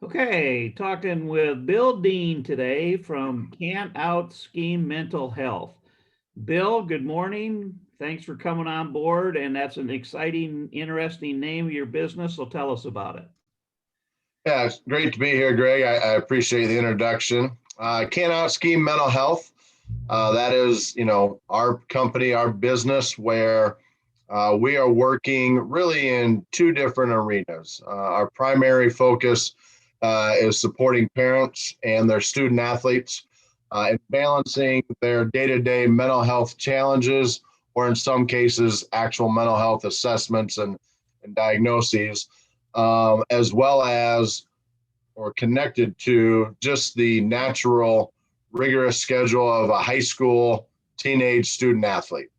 Okay, talking with Bill Dean today from Cant Out Scheme Mental Health. Bill, good morning. Thanks for coming on board, and that's an exciting, interesting name of your business, so tell us about it. Yeah, it's great to be here, Greg. I appreciate the introduction. Cannot Scheme Mental Health. That is, our company, our business, where we are working really in two different arenas. Our primary focus is supporting parents and their student athletes and balancing their day-to-day mental health challenges, or in some cases, actual mental health assessments and diagnoses, as well as or connected to just the natural, rigorous schedule of a high school teenage student athlete.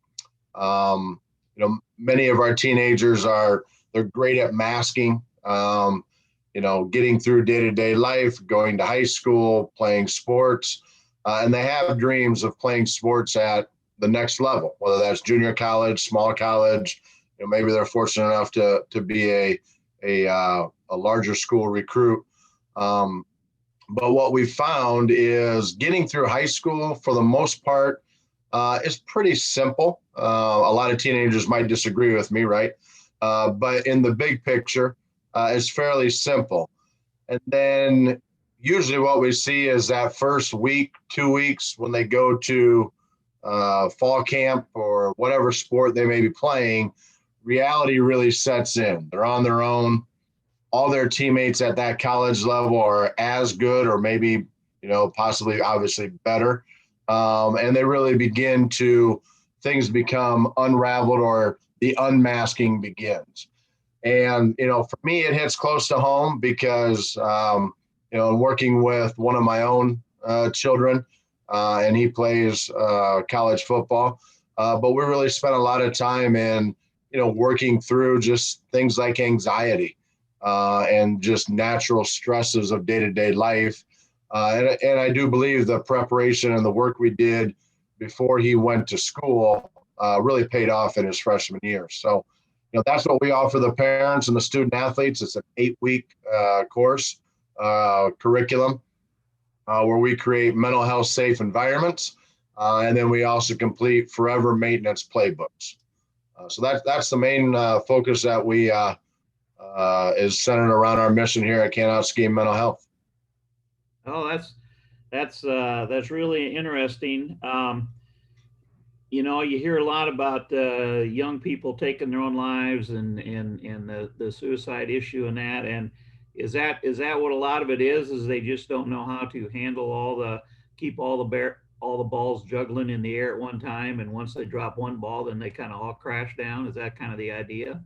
Many of our teenagers they're great at masking, getting through day-to-day life, going to high school, playing sports, and they have dreams of playing sports at the next level, whether that's junior college, small college. Maybe they're fortunate enough to be a larger school recruit. But what we found is getting through high school, for the most part, is pretty simple. A lot of teenagers might disagree with me, right? But in the big picture, it's fairly simple. And then usually what we see is that first week, 2 weeks, when they go to fall camp or whatever sport they may be playing, reality really sets in. They're on their own. All their teammates at that college level are as good, or maybe, possibly obviously better. And they really things become unraveled, or the unmasking begins. And, for me, it hits close to home because, working with one of my own children, and he plays college football. But we really spent a lot of time in, working through just things like anxiety and just natural stresses of day-to-day life. And I do believe the preparation and the work we did before he went to school really paid off in his freshman year. So, that's what we offer the parents and the student athletes. It's an 8-week course curriculum where we create mental health safe environments. And then we also complete forever maintenance playbooks. So that's the main focus that we is centered around our mission here at Cannot Scheme Mental Health. Oh, that's really interesting. You hear a lot about young people taking their own lives and the suicide issue and that. And is that what a lot of it is? Is they just don't know how to handle keep all the balls juggling in the air at one time, and once they drop one ball, then they kind of all crash down. Is that kind of the idea?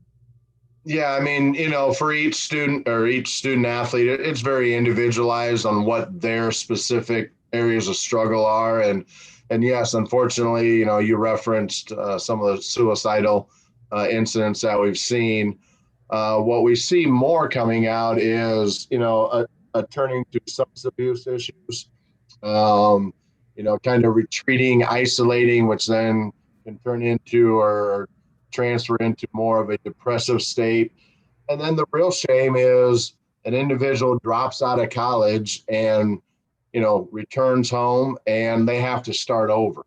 Yeah, I mean, for each student or each student athlete, it's very individualized on what their specific areas of struggle are. And yes, unfortunately, you referenced some of the suicidal incidents that we've seen. What we see more coming out is, a turning to substance abuse issues, kind of retreating, isolating, which then can turn into or transfer into more of a depressive state. And then the real shame is an individual drops out of college and, returns home and they have to start over.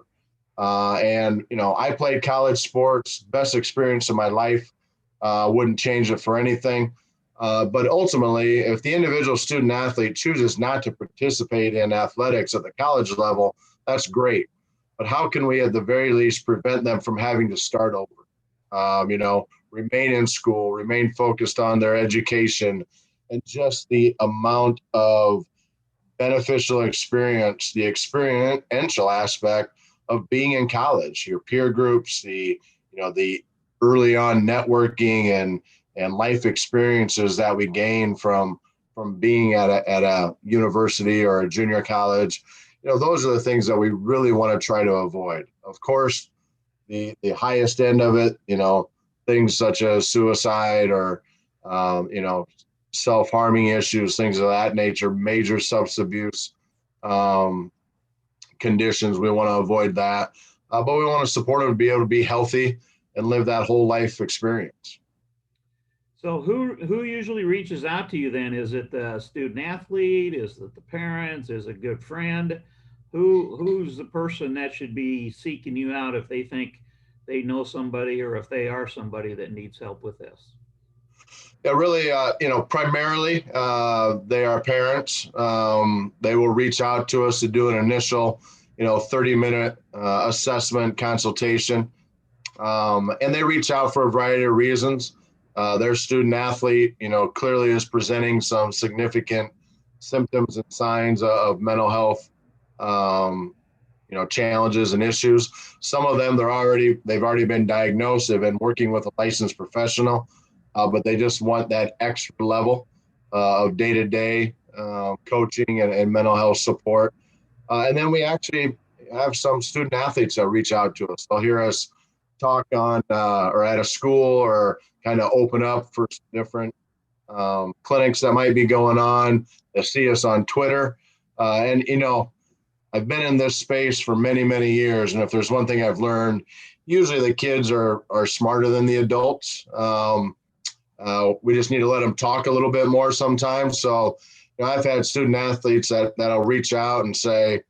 I played college sports, best experience of my life. Wouldn't change it for anything. But ultimately, if the individual student athlete chooses not to participate in athletics at the college level, that's great. But how can we at the very least prevent them from having to start over? Remain in school, remain focused on their education, and just the amount of beneficial experience, the experiential aspect of being in college, your peer groups, the early on networking and life experiences that we gain from being at a university or a junior college. Those are the things that we really want to try to avoid. Of course, the highest end of it, things such as suicide or, self-harming issues, things of that nature, major substance abuse conditions. We want to avoid that. But we want to support them to be able to be healthy and live that whole life experience. So who usually reaches out to you then? Is it the student athlete? Is it the parents? Is it a good friend? Who's the person that should be seeking you out if they think they know somebody or if they are somebody that needs help with this? Yeah, really, primarily they are parents. They will reach out to us to do an initial, 30-minute assessment consultation. And they reach out for a variety of reasons. Their student athlete, clearly is presenting some significant symptoms and signs of mental health, um, challenges and issues. Some of them they've already been diagnosed. They've been working with a licensed professional, but they just want that extra level of day-to-day coaching and mental health support. And then we actually have some student athletes that reach out to us. They'll hear us talk on or at a school or kind of open up for different clinics that might be going on. They see us on Twitter. And, I've been in this space for many, many years. And if there's one thing I've learned, usually the kids are smarter than the adults. We just need to let them talk a little bit more sometimes. So, I've had student athletes that'll reach out and say,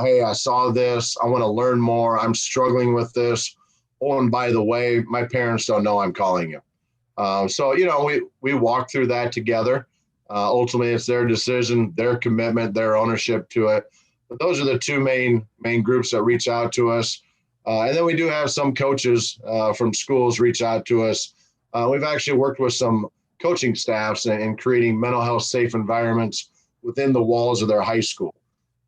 hey, I saw this. I want to learn more. I'm struggling with this. Oh, and by the way, my parents don't know I'm calling you. So, we walk through that together. Ultimately, it's their decision, their commitment, their ownership to it. But those are the two main groups that reach out to us. And then we do have some coaches from schools reach out to us. We've actually worked with some coaching staffs in creating mental health safe environments within the walls of their high school.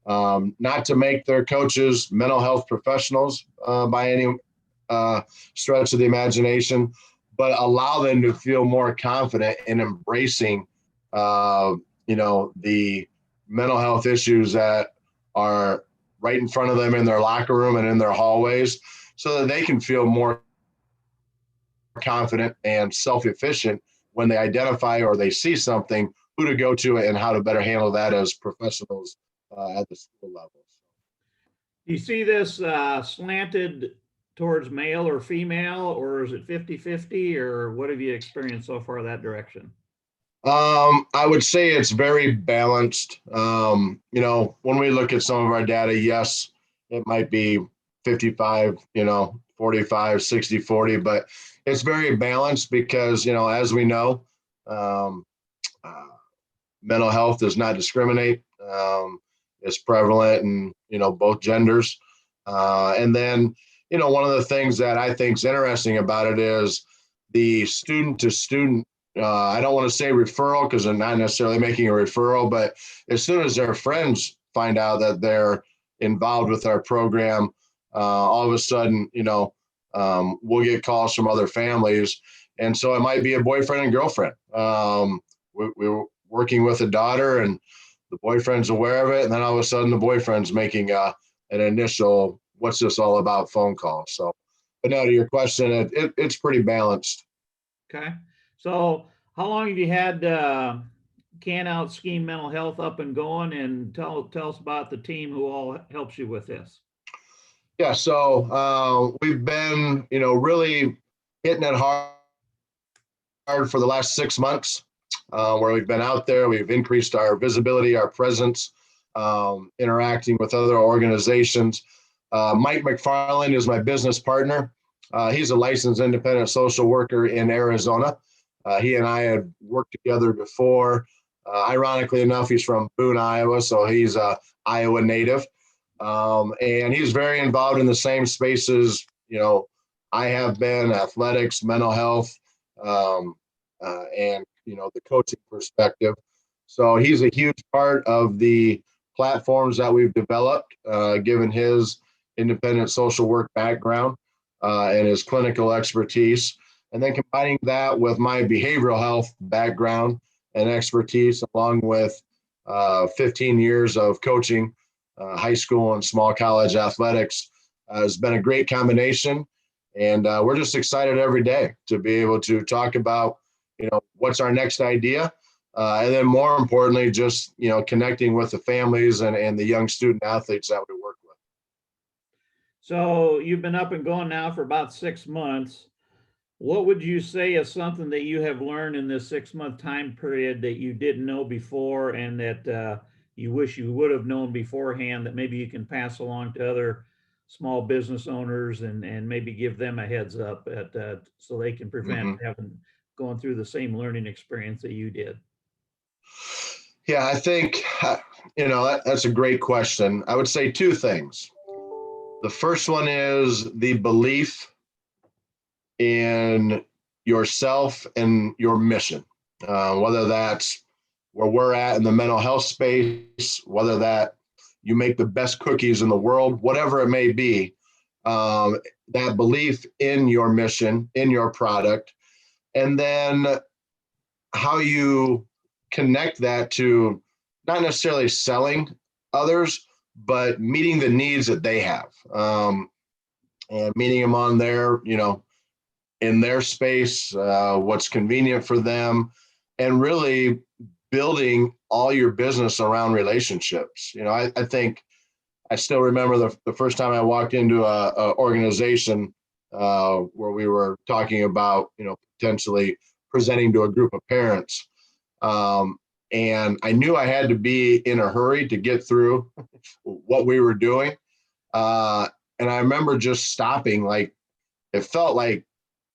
Not to make their coaches mental health professionals by any stretch of the imagination, but allow them to feel more confident in embracing, the mental health issues that are right in front of them in their locker room and in their hallways, so that they can feel more confident and self-efficient when they identify or they see something, who to go to and how to better handle that as professionals at the school level. Do you see this slanted towards male or female, or is it 50-50, or what have you experienced so far that direction? I would say it's very balanced. When we look at some of our data, yes, it might be 55, 45, 60, 40, but it's very balanced because, as we know, um, uh, mental health does not discriminate. It's prevalent in, both genders. And then, one of the things that I think is interesting about it is the student to student. I don't want to say referral because they're not necessarily making a referral, but as soon as their friends find out that they're involved with our program, all of a sudden, we'll get calls from other families. And so it might be a boyfriend and girlfriend. We're working with a daughter and the boyfriend's aware of it. And then all of a sudden the boyfriend's making an initial, what's this all about phone call. So, but now to your question, it's pretty balanced. Okay. So how long have you had Can Out Scheme Mental Health up and going? And tell us about the team who all helps you with this. Yeah, so we've been, really hitting it hard for the last 6 months, where we've been out there. We've increased our visibility, our presence, interacting with other organizations. Mike McFarland is my business partner. He's a licensed independent social worker in Arizona. He and I had worked together before. Ironically enough, he's from Boone, Iowa, so he's a Iowa native. And he's very involved in the same spaces, I have been: athletics, mental health, and, the coaching perspective. So he's a huge part of the platforms that we've developed, given his independent social work background and his clinical expertise. And then combining that with my behavioral health background and expertise, along with 15 years of coaching high school and small college athletics, has been a great combination. And we're just excited every day to be able to talk about, what's our next idea. And then more importantly, just, connecting with the families and the young student athletes that we work with. So you've been up and going now for about 6 months. What would you say is something that you have learned in this 6 month time period that you didn't know before and that you wish you would have known beforehand that maybe you can pass along to other small business owners and maybe give them a heads up so they can prevent Mhm. having going through the same learning experience that you did? Yeah, I think, that's a great question. I would say two things. The first one is the belief in yourself and your mission, whether that's where we're at in the mental health space, whether that you make the best cookies in the world, whatever it may be, um, that belief in your mission, in your product, and then how you connect that to not necessarily selling others, but meeting the needs that they have, and meeting them on their, in their space, what's convenient for them, and really building all your business around relationships. I think I still remember the first time I walked into a organization where we were talking about, potentially presenting to a group of parents. Um, and I knew I had to be in a hurry to get through what we were doing. Uh, and I remember just stopping, like, it felt like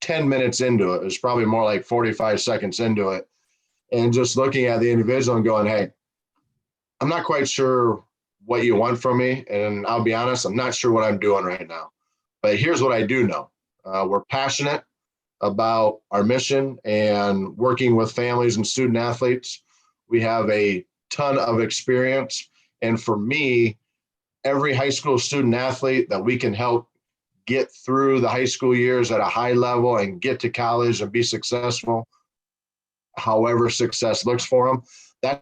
10 minutes into it. It was probably more like 45 seconds into it. And just looking at the individual and going, hey, I'm not quite sure what you want from me. And I'll be honest, I'm not sure what I'm doing right now. But here's what I do know. We're passionate about our mission and working with families and student athletes. We have a ton of experience. And for me, every high school student athlete that we can help get through the high school years at a high level and get to college and be successful, however success looks for them, that's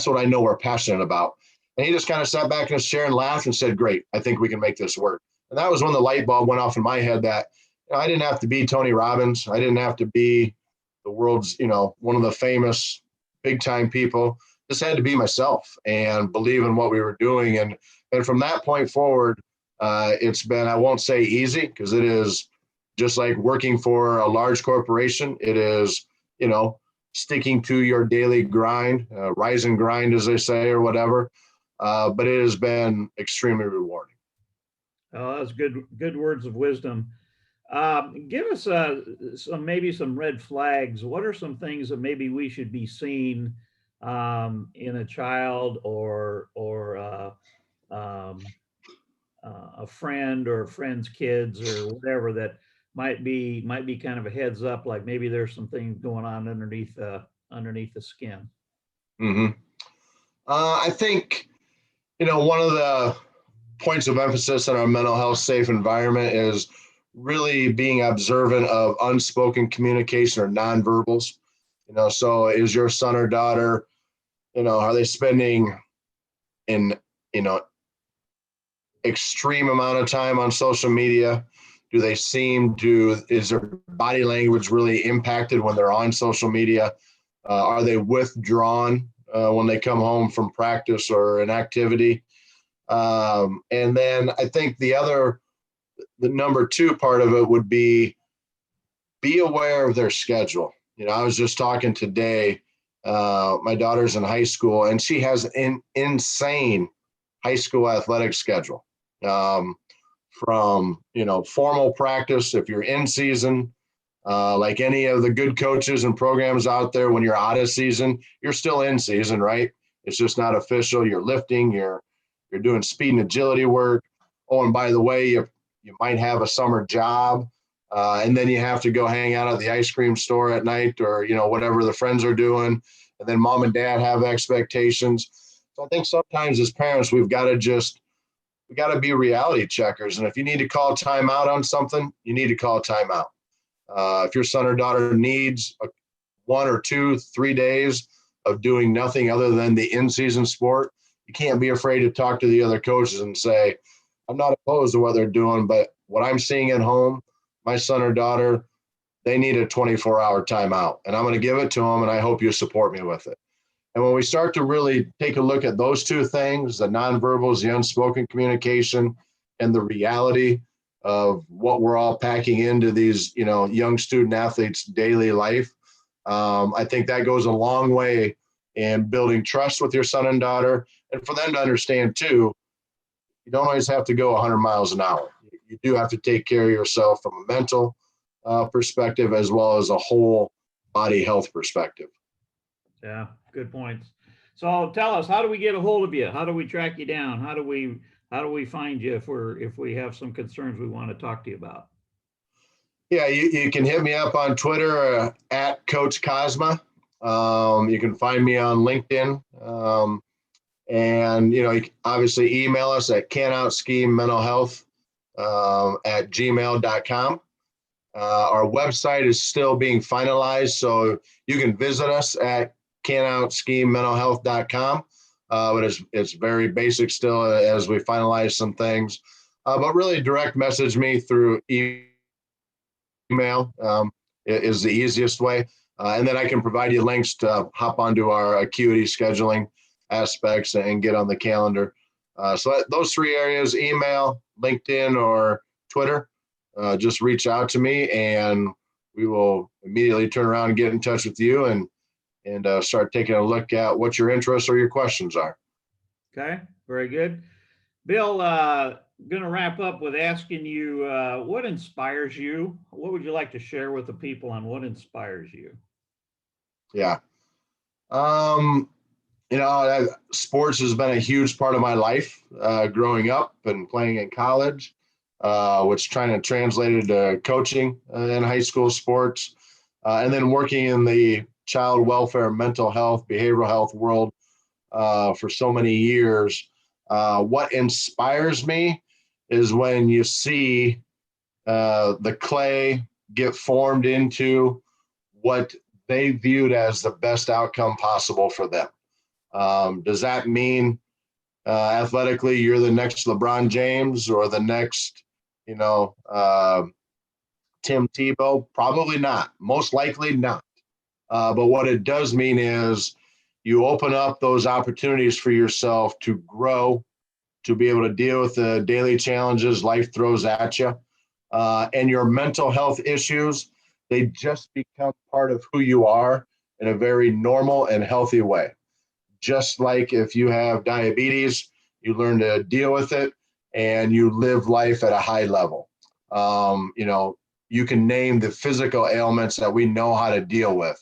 what I know we're passionate about. And he just kind of sat back in his chair and laughed and said, great, I think we can make this work. And that was when the light bulb went off in my head that I didn't have to be Tony Robbins. I didn't have to be the world's, one of the famous big time people. Just had to be myself and believe in what we were doing. And from that point forward, it's been, I won't say easy, because it is just like working for a large corporation. It is, sticking to your daily grind, rise and grind, as they say, or whatever. But it has been extremely rewarding. Oh, that's good words of wisdom. Give us some red flags. What are some things that maybe we should be seeing in a child or um, a friend or a friend's kids or whatever that might be kind of a heads up, like maybe there's some things going on underneath the skin. Mm-hmm. I think, one of the points of emphasis in our mental health safe environment is really being observant of unspoken communication or nonverbals. So is your son or daughter, are they spending an, extreme amount of time on social media? Do they is their body language really impacted when they're on social media? Are they withdrawn when they come home from practice or an activity? And then I think the number two part of it would be aware of their schedule. I was just talking today, my daughter's in high school and she has an insane high school athletic schedule. From, formal practice, if you're in season, like any of the good coaches and programs out there, when you're out of season, you're still in season, right? It's just not official. You're lifting, you're doing speed and agility work. Oh, and by the way, you might have a summer job, and then you have to go hang out at the ice cream store at night, or whatever the friends are doing, and then mom and dad have expectations. So I think sometimes as parents, we got to be reality checkers, and if you need to call timeout on something, you need to call timeout. If your son or daughter needs 1 or 2, 3 days of doing nothing other than the in-season sport, you can't be afraid to talk to the other coaches and say, I'm not opposed to what they're doing, but what I'm seeing at home, my son or daughter, they need a 24-hour timeout, and I'm going to give it to them, and I hope you support me with it. And when we start to really take a look at those two things, the nonverbals, the unspoken communication, and the reality of what we're all packing into these, young student athletes' daily life. I think that goes a long way in building trust with your son and daughter, and for them to understand too, you don't always have to go 100 miles an hour. You do have to take care of yourself from a mental perspective as well as a whole body health perspective. Yeah, good points. So tell us, how do we get a hold of you? How do we track you down? How do we find you if we have some concerns we want to talk to you about? Yeah, you can hit me up on Twitter at Coach Cosma. You can find me on LinkedIn. And, you can obviously email us at cantoutskimentalhealth at gmail.com. Our website is still being finalized, so you can visit us at cantoutskimentalhealth.com. But it's very basic still as we finalize some things. But really direct message me through email is the easiest way. And then I can provide you links to hop onto our acuity scheduling aspects and get on the calendar. So those three areas, email, LinkedIn, or Twitter, just reach out to me and we will immediately turn around and get in touch with you and start taking a look at what your interests or your questions are. Okay, very good. Bill, going to wrap up with asking you, what inspires you? What would you like to share with the people on what inspires you? Yeah. Sports has been a huge part of my life growing up and playing in college, which trying to translate into coaching in high school sports, and then working in the child welfare, mental health, behavioral health world for so many years. What inspires me is when you see the clay get formed into what they viewed as the best outcome possible for them. Does that mean athletically you're the next LeBron James or the next, Tim Tebow? Probably not. Most likely not. But what it does mean is you open up those opportunities for yourself to grow, to be able to deal with the daily challenges life throws at you. And your mental health issues, they just become part of who you are in a very normal and healthy way. Just like if you have diabetes, you learn to deal with it and you live life at a high level. You can name the physical ailments that we know how to deal with.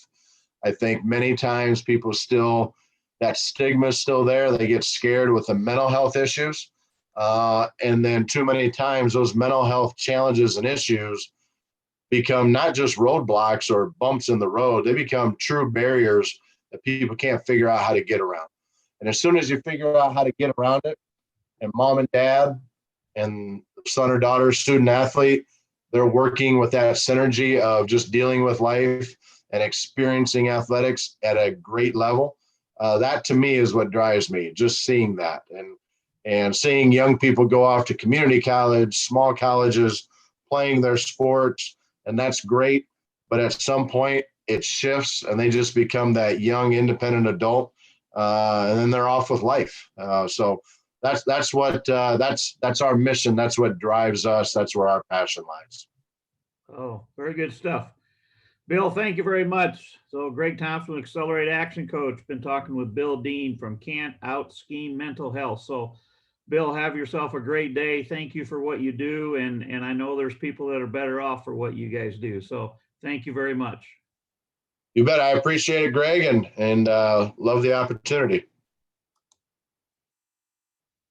I think many times people still, that stigma is still there. They get scared with the mental health issues. And then too many times those mental health challenges and issues become not just roadblocks or bumps in the road. They become true barriers that people can't figure out how to get around. And as soon as you figure out how to get around it, and mom and dad and son or daughter, student athlete, they're working with that synergy of just dealing with life and experiencing athletics at a great level. That to me is what drives me, just seeing that and seeing young people go off to community college, small colleges, playing their sports, and that's great. But at some point it shifts and they just become that young independent adult, and then they're off with life. So that's our mission. That's what drives us. That's where our passion lies. Oh, very good stuff. Bill, thank you very much. So Greg Thompson, Accelerate Action Coach, been talking with Bill Dean from Cant Out Scheme Mental Health. So Bill, have yourself a great day. Thank you for what you do. And I know there's people that are better off for what you guys do. So thank you very much. You bet. I appreciate it, Greg, and love the opportunity.